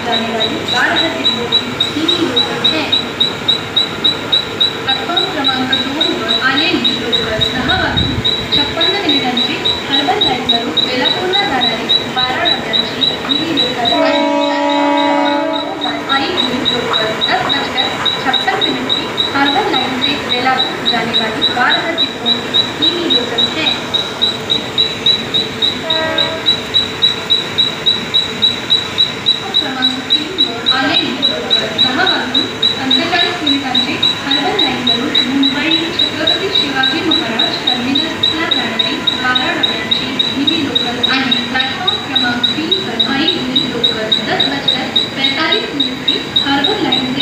जाने वाली 12 डिब्बों की सीधी लोकल है। प्लॅटफॉर्म क्रमांक 2 वर आलेली लोकल 10 वाजून 56 मिनिटांची हर्बल लाईनवरून बेलापूरला जाणारी 12 डब्यांची हिंदी लोकल आई लोकल 10 बजकर 56 मिनट की हर्बल लाइन से बेलापुर जाने वाली 12 डिब्बों की हिंदी लोकल है। क्रमांक 3 वर आलेली लोकल 10 वाजून 45 मिनिटांची हर्बल लाईनवरून मुंबई छत्रपती शिवाजी महाराज टर्मिनसला जाणारी 12 डब्यांची हिंदी लोकल आणि प्लॅटफॉर्म क्रमांक 3 पर आई लोकल 10 बजकर 45 मिनट की हर्बल लाइन